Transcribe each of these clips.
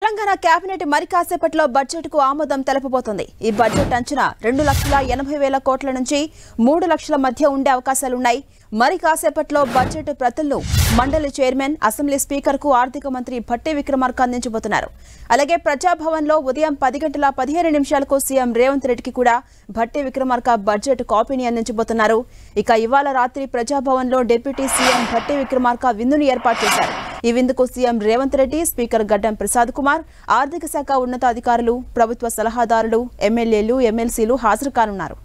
Telangana cabinet మరి కాసేపట్లో budget కు ఆమోదం తెలపబోతోంది. ఈ బడ్జెట్ అంచనా 2,80,000 కోట్ల నుంచి 3 లక్షల మధ్య ఉండే అవకాశాలున్నాయి. మరి కాసేపట్లో బడ్జెట్ ప్రతులను మండలి చైర్మన్, అసెంబ్లీ స్పీకర్ కు ఆర్థిక మంత్రి భట్టి విక్రమార్క అందించబోతున్నారు. అలాగే ప్రజాభవన్ లో ఉదయం 10:15 సీఎం రేవంత్ రెడ్డికి కూడా భట్టి విక్రమార్క బడ్జెట్ కాపీని అందించబోతున్నారు. ఇక ఇవాళ రాత్రి ప్రజాభవన్ లో డిప్యూటీ సీఎం భట్టి విక్రమార్క విందును ఏర్పాటు చేశారు. ఈ విందుకు సీఎం రేవంత్ రెడ్డి, స్పీకర్ గడ్డం ప్రసాద్ కుమార్, ఆర్థిక శాఖ ఉన్నతాధికారులు, ప్రభుత్వ సలహాదారులు, ఎమ్మెల్యేలు, ఎమ్మెల్సీలు హాజరు కానున్నారు.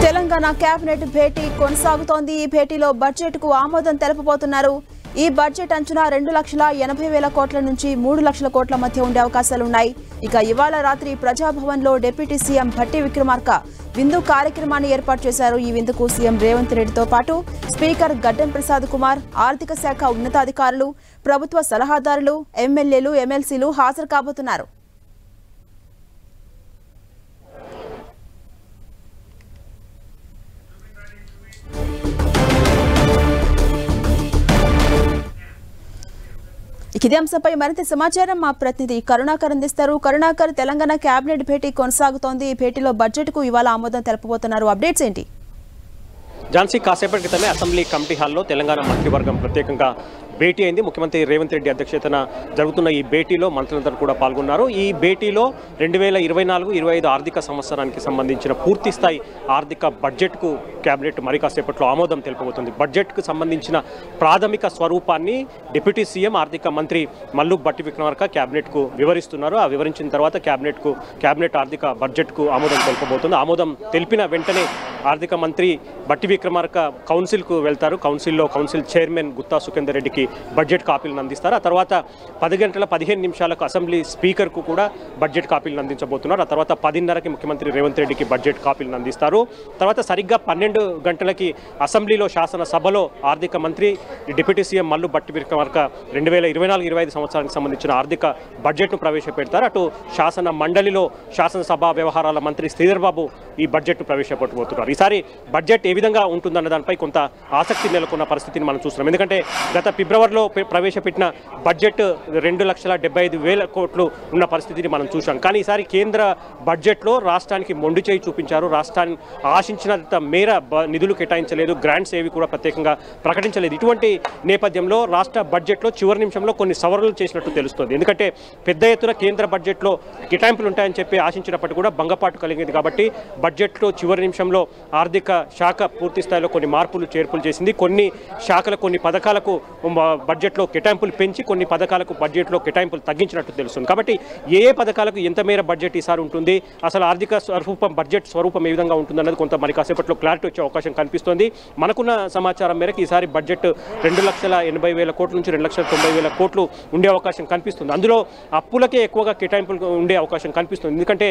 తెలంగాణ కేబినెట్ భేటీ కొనసాగుతోంది. ఈ భేటీలో బడ్జెట్ కు ఆమోదం తెలపబోతున్నారు. ఈ బడ్జెట్ అంచనా 2,80,000 కోట్ల నుంచి 3 లక్షల కోట్ల మధ్య ఉండే అవకాశాలున్నాయి. ఇక ఇవాళ రాత్రి ప్రజాభవన్ లో డిప్యూటీ సీఎం భట్టి విక్రమార్క విందు కార్యక్రమాన్ని ఏర్పాటు చేశారు. ఈ విందుకు సీఎం రేవంత్ రెడ్డితో పాటు స్పీకర్ గడ్డం ప్రసాద్ కుమార్, ఆర్థిక శాఖ ఉన్నతాధికారులు, ప్రభుత్వ సలహాదారులు, ఎమ్మెల్యేలు, ఎమ్మెల్సీలు హాజరు కాబోతున్నారు. ఇదే అంశంపై మరింత సమాచారం మా ప్రతినిధి కరుణాకర్ అందిస్తారు. కరుణాకర్, తెలంగాణ కేబినెట్ భేటీ కొనసాగుతోంది. ఈ భేటీలో బడ్జెట్ కు ఇవాళ ఆమోదం తెలపబోతున్నారు. అప్డేట్స్ ఏంటి? ఝాన్సీ, కాసేపటి క్రితమే అసెంబ్లీ కమిటీ హాల్లో తెలంగాణ మంత్రివర్గం ప్రత్యేకంగా భేటీ అయింది. ముఖ్యమంత్రి రేవంత్ రెడ్డి అధ్యక్షతన జరుగుతున్న ఈ భేటీలో మంత్రులందరూ కూడా పాల్గొన్నారు. ఈ భేటీలో 2024-25 ఆర్థిక సంవత్సరానికి సంబంధించిన పూర్తి స్థాయి ఆర్థిక బడ్జెట్కు కేబినెట్ మరి కాసేపట్లో ఆమోదం తెలుపబోతుంది. బడ్జెట్కు సంబంధించిన ప్రాథమిక స్వరూపాన్ని డిప్యూటీ సీఎం, ఆర్థిక మంత్రి మల్లు భట్టి విక్రమార్క కేబినెట్కు వివరిస్తున్నారు. ఆ వివరించిన తర్వాత కేబినెట్ ఆర్థిక బడ్జెట్కు ఆమోదం తెలుపబోతుంది. ఆమోదం తెలిపిన వెంటనే ఆర్థిక మంత్రి భట్టి విక్రమార్క కౌన్సిల్కు వెళ్తారు. కౌన్సిల్ చైర్మన్ గుత్తా సుఖేందర్ రెడ్డికి బడ్జెట్ కాపీలను అందిస్తారు. ఆ తర్వాత 10:15 అసెంబ్లీ స్పీకర్కు కూడా బడ్జెట్ కాపీలను అందించబోతున్నారు. ఆ తర్వాత 10:30కి ముఖ్యమంత్రి రేవంత్ రెడ్డికి బడ్జెట్ కాపీలను అందిస్తారు. తర్వాత సరిగ్గా 12 గంటలకి అసెంబ్లీలో శాసనసభలో ఆర్థిక మంత్రి డిప్యూటీ సీఎం మల్లు భట్టి విక్రమార్క 2024-25 సంవత్సరానికి సంబంధించిన ఆర్థిక బడ్జెట్ను ప్రవేశపెడతారు. అటు శాసన మండలిలో శాసనసభ వ్యవహారాల మంత్రి శ్రీధర్ బాబు ఈ బడ్జెట్ను ప్రవేశపెట్టబోతున్నారు. ఈసారి బడ్జెట్ ఏ విధంగా ఉంటుందన్న దానిపై కొంత ఆసక్తి నెలకొన్న పరిస్థితిని మనం చూస్తున్నాం. ఎందుకంటే గత ఫిబ్రవరిలో ప్రవేశపెట్టిన బడ్జెట్ 2,75,000 కోట్లు ఉన్న పరిస్థితిని మనం చూసాం. కానీ ఈసారి కేంద్ర బడ్జెట్లో రాష్ట్రానికి మొండి చేయి చూపించారు. రాష్ట్రాన్ని ఆశించినంత మేర నిధులు కేటాయించలేదు, గ్రాంట్స్ ఏవి కూడా ప్రత్యేకంగా ప్రకటించలేదు. ఇటువంటి నేపథ్యంలో రాష్ట్ర బడ్జెట్లో చివరి నిమిషంలో కొన్ని సవరణలు చేసినట్టు తెలుస్తుంది. ఎందుకంటే పెద్ద ఎత్తున కేంద్ర బడ్జెట్లో కేటాయింపులు ఉంటాయని చెప్పి ఆశించినప్పటికీ కూడా భంగపాటు కలిగింది. కాబట్టి బడ్జెట్లో చివరి నిమిషంలో ఆర్థిక శాఖ పూర్తి స్థాయిలో కొన్ని మార్పులు చేర్పులు చేసింది. కొన్ని శాఖల కొన్ని పథకాలకు బడ్జెట్లో కేటాయింపులు పెంచి, కొన్ని పథకాలకు బడ్జెట్లో కేటాయింపులు తగ్గించినట్టు తెలుస్తుంది. కాబట్టి ఏ పథకాలకు ఎంత మేర బడ్జెట్ ఈసారి ఉంటుంది, అసలు ఆర్థిక బడ్జెట్ స్వరూపం ఏ విధంగా ఉంటుందన్నది కొంత మరి కాసేపట్లో క్లారిటీ వచ్చే అవకాశం కనిపిస్తోంది. మనకున్న సమాచారం మేరకు ఈసారి బడ్జెట్ 2,80,000 కోట్ల నుంచి 2,90,000 కోట్లు ఉండే అవకాశం కనిపిస్తుంది. అందులో అప్పులకే ఎక్కువగా కేటాయింపులు ఉండే అవకాశం కనిపిస్తుంది. ఎందుకంటే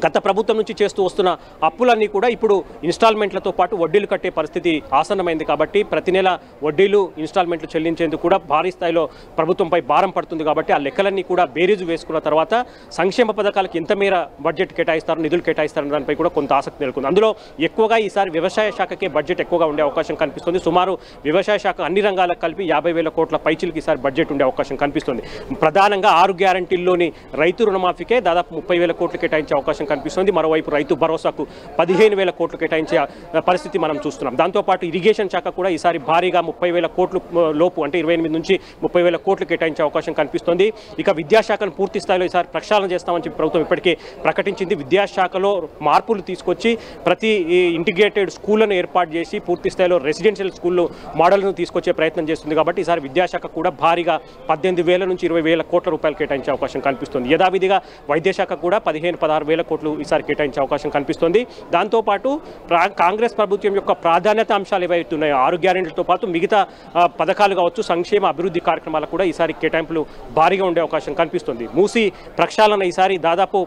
గత ప్రభుత్వం నుంచి చేస్తూ వస్తున్న అప్పులన్నీ కూడా ఇప్పుడు ఇన్స్టాల్మెంట్లతో పాటు వడ్డీలు కట్టే పరిస్థితి ఆసన్నమైంది. కాబట్టి ప్రతి నెల వడ్డీలు, ఇన్స్టాల్మెంట్లు చెల్లించేందుకు కూడా భారీ స్థాయిలో ప్రభుత్వంపై భారం పడుతుంది. కాబట్టి ఆ లెక్కలన్నీ కూడా బేరీజు వేసుకున్న తర్వాత సంక్షేమ పథకాలకు ఎంత మేర బడ్జెట్ కేటాయిస్తారు, నిధులు కేటాయిస్తారన్న దానిపై కూడా కొంత ఆసక్తి నెలకొంది. అందులో ఎక్కువగా ఈసారి వ్యవసాయ శాఖకే బడ్జెట్ ఎక్కువగా ఉండే అవకాశం కనిపిస్తుంది. సుమారు వ్యవసాయ శాఖ అన్ని రంగాలకు కలిపి 50,000 కోట్ల పైచిలకు ఈసారి బడ్జెట్ ఉండే అవకాశం కనిపిస్తుంది. ప్రధానంగా 6 గ్యారంటీల్లోని రైతు రుణమాఫీకే దాదాపు 30,000 కోట్లు కేటాయించే అవకాశం కనిపిస్తుంది. మరోవైపు రైతు భరోసాకు 15,000 కోట్లు కేటాయించే పరిస్థితి మనం చూస్తున్నాం. దాంతోపాటు ఇరిగేషన్ శాఖ కూడా ఈసారి భారీగా 30,000 కోట్లు లోపు, అంటే 28 నుంచి 30,000 కోట్లు కేటాయించే అవకాశం కనిపిస్తుంది. ఇక విద్యాశాఖను పూర్తి స్థాయిలో ఈసారి ప్రక్షాళన చేస్తామని చెప్పి ప్రభుత్వం ఇప్పటికే ప్రకటించింది. విద్యాశాఖలో మార్పులు తీసుకొచ్చి ప్రతి ఇంటిగ్రేటెడ్ స్కూళ్లను ఏర్పాటు చేసి పూర్తి స్థాయిలో రెసిడెన్షియల్ స్కూళ్ళు మోడల్ను తీసుకొచ్చే ప్రయత్నం చేస్తుంది. కాబట్టి ఈసారి విద్యాశాఖ కూడా భారీగా 18,000 నుంచి 20,000 కోట్ల రూపాయలు కేటాయించే అవకాశం కనిపిస్తుంది. యథావిధిగా వైద్యశాఖ కూడా 15-16,000 కోట్లు ఈసారి కేటాయించే అవకాశం కనిపిస్తుంది. దాంతోపాటు కాంగ్రెస్ ప్రభుత్వం యొక్క ప్రాధాన్యత అంశాలు ఏవైతే ఉన్నాయో 6 గ్యారెంటీలతో పాటు మిగతా పథకాలు కావచ్చు, సంక్షేమ అభివృద్ధి కార్యక్రమాలకు కూడా ఈసారి కేటాయింపులు భారీగా ఉండే అవకాశం కనిపిస్తుంది. మూసీ ప్రక్షాళన ఈసారి దాదాపు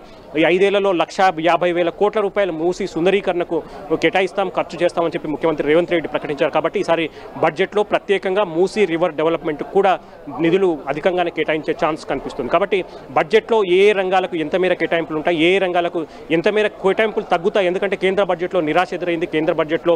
5 ఏళ్లలో 1,50,000 కోట్ల రూపాయలు మూసీ సుందరీకరణకు కేటాయిస్తాం, ఖర్చు చేస్తామని చెప్పి ముఖ్యమంత్రి రేవంత్ రెడ్డి ప్రకటించారు. కాబట్టి ఈసారి బడ్జెట్లో ప్రత్యేకంగా మూసీ రివర్ డెవలప్మెంట్ కూడా నిధులు అధికంగానే కేటాయించే ఛాన్స్ కనిపిస్తుంది. కాబట్టి బడ్జెట్లో ఏ రంగాలకు ఎంత మేర కేటాయింపులు ఉంటాయి, ఏ రంగాలు రంగాలకు ఎంత మేర కేటాయింపులు తగ్గుతాయి, ఎందుకంటే కేంద్ర బడ్జెట్లో నిరాశ ఎదురైంది. కేంద్ర బడ్జెట్లో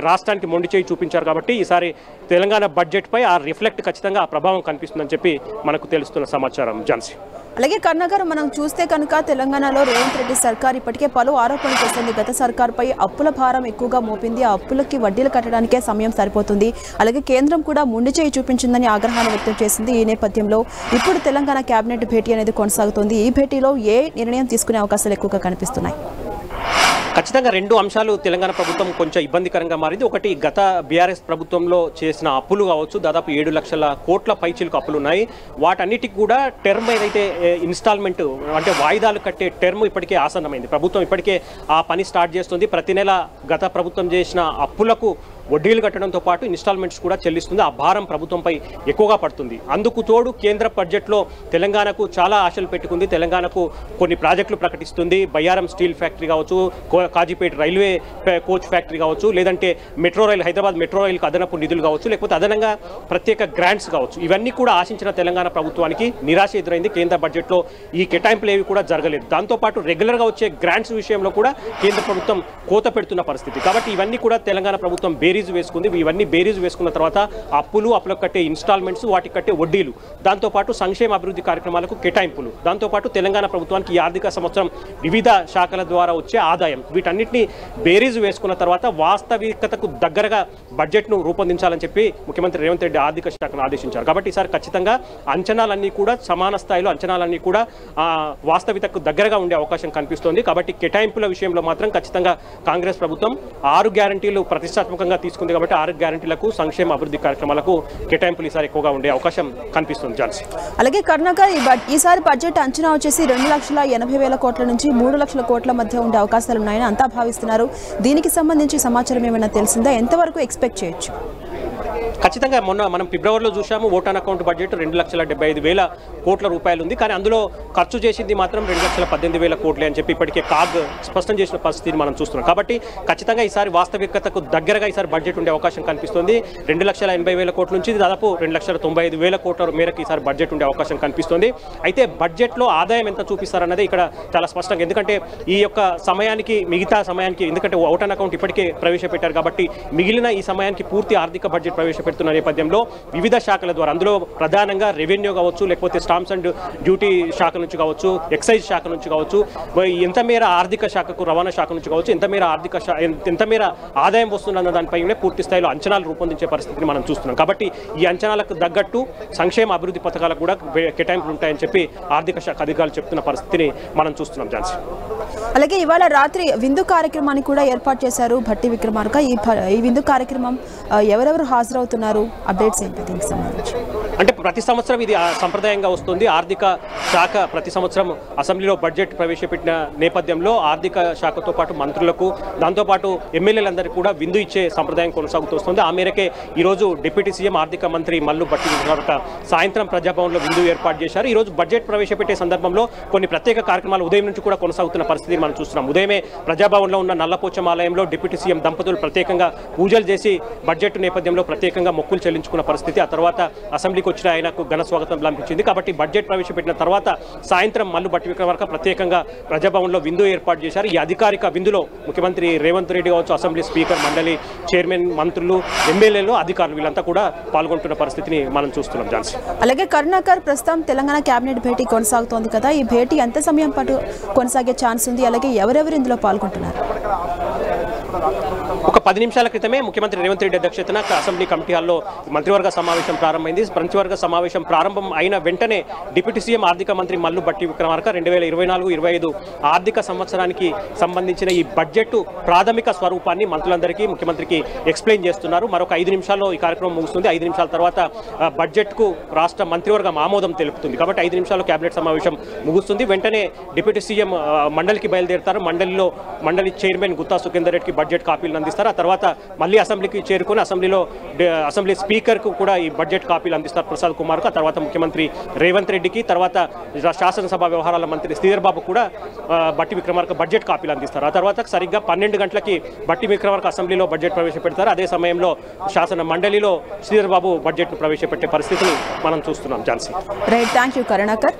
రాష్ట్రానికి మొండి చేయి చూపించారు కాబట్టి ఈసారి తెలంగాణ బడ్జెట్పై ఆ రిఫ్లెక్ట్ ఖచ్చితంగా ఆ ప్రభావం కనిపిస్తుందని చెప్పి మనకు తెలుస్తున్న సమాచారం. ఝాన్సీ. అలాగే కరుణాకర్, మనం చూస్తే కనుక తెలంగాణలో రేవంత్ రెడ్డి సర్కార్ ఇప్పటికే పలు ఆరోపణలు చేస్తుంది. గత సర్కార్పై అప్పుల భారం ఎక్కువగా మోపింది, ఆ అప్పులకి వడ్డీలు కట్టడానికే సమయం సరిపోతుంది. అలాగే కేంద్రం కూడా ముండి చేయి చూపించిందని ఆగ్రహాన్ని వ్యక్తం చేసింది. ఈ నేపథ్యంలో ఇప్పుడు తెలంగాణ కేబినెట్ భేటీ అనేది కొనసాగుతోంది. ఈ భేటీలో ఏ నిర్ణయం తీసుకునే అవకాశాలు ఎక్కువగా కనిపిస్తున్నాయి? ఖచ్చితంగా రెండు అంశాలు తెలంగాణ ప్రభుత్వం కొంచెం ఇబ్బందికరంగా మారింది. ఒకటి, గత బీఆర్ఎస్ ప్రభుత్వంలో చేసిన అప్పులు కావచ్చు, దాదాపు 7 లక్షల కోట్ల పైచిలకు అప్పులు ఉన్నాయి. వాటన్నిటికి కూడా టర్మ్ ఏదైతే ఇన్స్టాల్మెంట్ అంటే వాయిదాలు కట్టే టర్మ్ ఇప్పటికే ఆసన్నమైంది. ప్రభుత్వం ఇప్పటికే ఆ పని స్టార్ట్ చేస్తుంది. ప్రతి నెల గత ప్రభుత్వం చేసిన అప్పులకు వడ్డీలు కట్టడంతో పాటు ఇన్స్టాల్మెంట్స్ కూడా చెల్లిస్తుంది. ఆ భారం ప్రభుత్వంపై ఎక్కువగా పడుతుంది. అందుకు తోడు కేంద్ర బడ్జెట్లో తెలంగాణకు చాలా ఆశలు పెట్టుకుంది. తెలంగాణకు కొన్ని ప్రాజెక్టులు ప్రకటిస్తుంది. బయ్యారం స్టీల్ ఫ్యాక్టరీ కావచ్చు, కాజీపేట రైల్వే కోచ్ ఫ్యాక్టరీ కావచ్చు, లేదంటే మెట్రో రైల్, హైదరాబాద్ మెట్రో రైలుకు అదనపు నిధులు కావచ్చు, లేకపోతే అదనంగా ప్రత్యేక గ్రాంట్స్ కావచ్చు. ఇవన్నీ కూడా ఆశించిన తెలంగాణ ప్రభుత్వానికి నిరాశ ఎదురైంది. కేంద్ర బడ్జెట్లో ఈ కేటాయింపులు ఏవి కూడా జరగలేదు. దాంతోపాటు రెగ్యులర్గా వచ్చే గ్రాంట్స్ విషయంలో కూడా కేంద్ర ప్రభుత్వం కోత పెడుతున్న పరిస్థితి. కాబట్టి ఇవన్నీ కూడా తెలంగాణ ప్రభుత్వం బేరీజు వేసుకుంది. ఇవన్నీ బేరీజు వేసుకున్న తర్వాత అప్పులకు కట్టే ఇన్స్టాల్మెంట్స్, వాటికి కట్టే వడ్డీలు, దాంతోపాటు సంక్షేమ అభివృద్ధి కార్యక్రమాలకు కేటాయింపులు, దాంతోపాటు తెలంగాణ ప్రభుత్వానికి ఈ ఆర్థిక సంవత్సరం వివిధ శాఖల ద్వారా వచ్చే ఆదాయం, వీటన్నిటిని బేరీజు వేసుకున్న తర్వాత వాస్తవికతకు దగ్గరగా బడ్జెట్ను రూపొందించాలని చెప్పి ముఖ్యమంత్రి రేవంత్ రెడ్డి ఆర్థిక శాఖను ఆదేశించారు. కాబట్టి ఈసారి ఖచ్చితంగా అంచనాలన్నీ కూడా సమాన స్థాయిలో, అంచనాలన్నీ కూడా వాస్తవికతకు దగ్గరగా ఉండే అవకాశం కనిపిస్తోంది. కాబట్టి కేటాయింపుల విషయంలో మాత్రం ఖచ్చితంగా కాంగ్రెస్ ప్రభుత్వం 6 గ్యారంటీలు ప్రతిష్టాత్మకంగా తీసుకుంది. కాబట్టి 6 గ్యారంటీలకు, సంక్షేమ అభివృద్ధి కార్యక్రమాలకు కేటాయింపులు ఈసారి ఎక్కువగా ఉండే అవకాశం కనిపిస్తుంది. ఝాన్సీ. అలాగే కరుణాకర్, ఈసారి బడ్జెట్ అంచనా వచ్చేసి 2,80,000 కోట్ల నుంచి 3 లక్షల కోట్ల మధ్య ఉండే అవకాశాలు ఉన్నాయని అంతా భావిస్తున్నారు. దీనికి సంబంధించి సమాచారం ఏమైనా తెలిసిందా? ఎంతవరకు ఎక్స్పెక్ట్ చేయొచ్చు? ఖచ్చితంగా మనం ఫిబ్రవరిలో చూసాము ఓటాన్ అకౌంట్ బడ్జెట్ 2,75,000 కోట్ల రూపాయలు ఉంది. కానీ అందులో ఖర్చు చేసింది మాత్రం 2,18,000 కోట్లే అని చెప్పి ఇప్పటికే కాగ్ స్పష్టం చేసిన పరిస్థితిని మనం చూస్తున్నాం. కాబట్టి ఖచ్చితంగా ఈసారి వాస్తవికతకు దగ్గరగా ఈసారి బడ్జెట్ ఉండే అవకాశం కనిపిస్తుంది. 2,80,000 కోట్ల నుంచి దాదాపు 2,95,000 కోట్ల మేరకు ఈసారి బడ్జెట్ ఉండే అవకాశం కనిపిస్తుంది. అయితే బడ్జెట్లో ఆదాయం ఎంత చూపిస్తారన్నది ఇక్కడ చాలా స్పష్టంగా, ఎందుకంటే ఈ యొక్క సమయానికి, మిగతా సమయానికి, ఎందుకంటే ఓటాన్ అకౌంట్ ఇప్పటికే ప్రవేశపెట్టారు కాబట్టి మిగిలిన ఈ సమయానికి పూర్తి ఆర్థిక బడ్జెట్ ప్రవేశపెడుతున్న నేపథ్యంలో వివిధ శాఖల ద్వారా, అందులో ప్రధానంగా రెవెన్యూ కావచ్చు, లేకపోతే స్టాంప్స్ అండ్ డ్యూటీ శాఖ నుంచి కావచ్చు, ఎక్సైజ్ శాఖ నుంచి కావచ్చు, ఎంత మేర ఆర్థిక శాఖకు, రవాణా శాఖ నుంచి కావచ్చు, ఎంత మేర ఆదాయం వస్తుందన్న దానిపైనే పూర్తి స్థాయిలో అంచనాలు రూపొందించే పరిస్థితిని మనం చూస్తున్నాం. కాబట్టి ఈ అంచనాలకు తగ్గట్టు సంక్షేమ అభివృద్ధి పథకాలకు కూడా కేటాయింపులు ఉంటాయని చెప్పి ఆర్థిక శాఖ అధికారులు చెప్తున్న పరిస్థితిని మనం చూస్తున్నాం. ఝాన్సీ. అలాగే ఇవాళ రాత్రి విందు కార్యక్రమాన్ని కూడా ఏర్పాటు చేశారు భట్టి విక్రమార్క. ఈ విందు కార్యక్రమం ఎవరెవరు హాజరవుతున్నారు? అప్డేట్స్ ఏంటి దీనికి సంబంధించి? అంటే ప్రతి సంవత్సరం ఇది సంప్రదాయంగా వస్తుంది. ఆర్థిక శాఖ ప్రతి సంవత్సరం అసెంబ్లీలో బడ్జెట్ ప్రవేశపెట్టిన నేపథ్యంలో ఆర్థిక శాఖతో పాటు మంత్రులకు, దాంతోపాటు ఎమ్మెల్యేలందరికీ కూడా విందు ఇచ్చే సంప్రదాయం కొనసాగుతూ వస్తుంది. ఆ మేరకే ఈరోజు డిప్యూటీ సీఎం ఆర్థిక మంత్రి మల్లు భట్టి విక్రమార్క సాయంత్రం ప్రజాభవన్లో విందు ఏర్పాటు చేశారు. ఈరోజు బడ్జెట్ ప్రవేశపెట్టే సందర్భంలో కొన్ని ప్రత్యేక కార్యక్రమాలు ఉదయం నుంచి కూడా కొనసాగుతున్న పరిస్థితిని మనం చూస్తున్నాం. ఉదయమే ప్రజాభవన్లో ఉన్న నల్లపోచం ఆలయంలో డిప్యూటీ సీఎం దంపతులు ప్రత్యేకంగా పూజలు చేసి బడ్జెట్ నేపథ్యంలో ప్రత్యేకంగా మొక్కులు చెల్లించుకున్న పరిస్థితి. ఆ తర్వాత అసెంబ్లీకి వచ్చిన ఆయనకు ఘన స్వాగతం లభించింది. కాబట్టి బడ్జెట్ ప్రవేశపెట్టిన తర్వాత సాయంత్రం మల్లు భట్టి విక్రమార్క ప్రత్యేకంగా ప్రజాభవన్లో విందు ఏర్పాటు చేశారు. ఈ అధికారిక విందులో ముఖ్యమంత్రి రేవంత్ రెడ్డి కావచ్చు, అసెంబ్లీ స్పీకర్, మండలి చైర్మన్, మంత్రులు, ఎమ్మెల్యేలు, అధికారులు వీళ్ళంతా కూడా పాల్గొంటున్న పరిస్థితిని మనం చూస్తున్నాం. ఝాన్సీ. అలాగే కరుణాకర్, ప్రస్తుతం తెలంగాణ కేబినెట్ భేటీ కొనసాగుతోంది కదా, ఈ భేటీ ఎంత సమయం పాటు కొనసాగే ఛాన్స్ ఉంది? అలాగే ఎవరెవరు ఇందులో పాల్గొంటున్నారు? ఒక 10 నిమిషాల క్రితమే ముఖ్యమంత్రి రేవంత్ రెడ్డి అధ్యక్షతన అసెంబ్లీ కమిటీ హాల్లో మంత్రివర్గ సమావేశం ప్రారంభమైంది. మంత్రివర్గ సమావేశం ప్రారంభం అయిన వెంటనే డిప్యూటీ సీఎం ఆర్థిక మంత్రి మల్లు భట్టి విక్రమార్క 2024-25 ఆర్థిక సంవత్సరానికి సంబంధించిన ఈ బడ్జెట్ ప్రాథమిక స్వరూపాన్ని మంత్రులందరికీ, ముఖ్యమంత్రికి ఎక్స్ప్లెయిన్ చేస్తున్నారు. మరొక 5 నిమిషాల్లో ఈ కార్యక్రమం ముగుస్తుంది. 5 నిమిషాల తర్వాత బడ్జెట్కు రాష్ట్ర మంత్రివర్గం ఆమోదం తెలుపుతుంది. కాబట్టి 5 నిమిషాల్లో కేబినెట్ సమావేశం ముగుస్తుంది. వెంటనే డిప్యూటీ సీఎం మండలికి బయలుదేరుతారు. మండలి చైర్మన్ గుత్తా సుఖేందర్ రెడ్డికి బడ్జెట్ కాపీలను అందిస్తారు. ఆ తర్వాత మళ్ళీ అసెంబ్లీకి చేరుకుని అసెంబ్లీ స్పీకర్కు కూడా ఈ బడ్జెట్ కాపీలు అందిస్తారు ప్రసాద్ కుమార్కు. ఆ తర్వాత ముఖ్యమంత్రి రేవంత్ రెడ్డికి, తర్వాత శాసనసభ వ్యవహారాల మంత్రి శ్రీధర్ బాబు కూడా భట్టి విక్రమార్క బడ్జెట్ కాపీలు అందిస్తారు. ఆ తర్వాత సరిగ్గా 12 గంటలకి భట్టి విక్రమార్క అసెంబ్లీలో బడ్జెట్ ప్రవేశపెడతారు. అదే సమయంలో శాసన మండలిలో శ్రీధర్ బాబు బడ్జెట్ను ప్రవేశపెట్టే పరిస్థితిని మనం చూస్తున్నాం. Jhansi. Right, thank you Karunakar.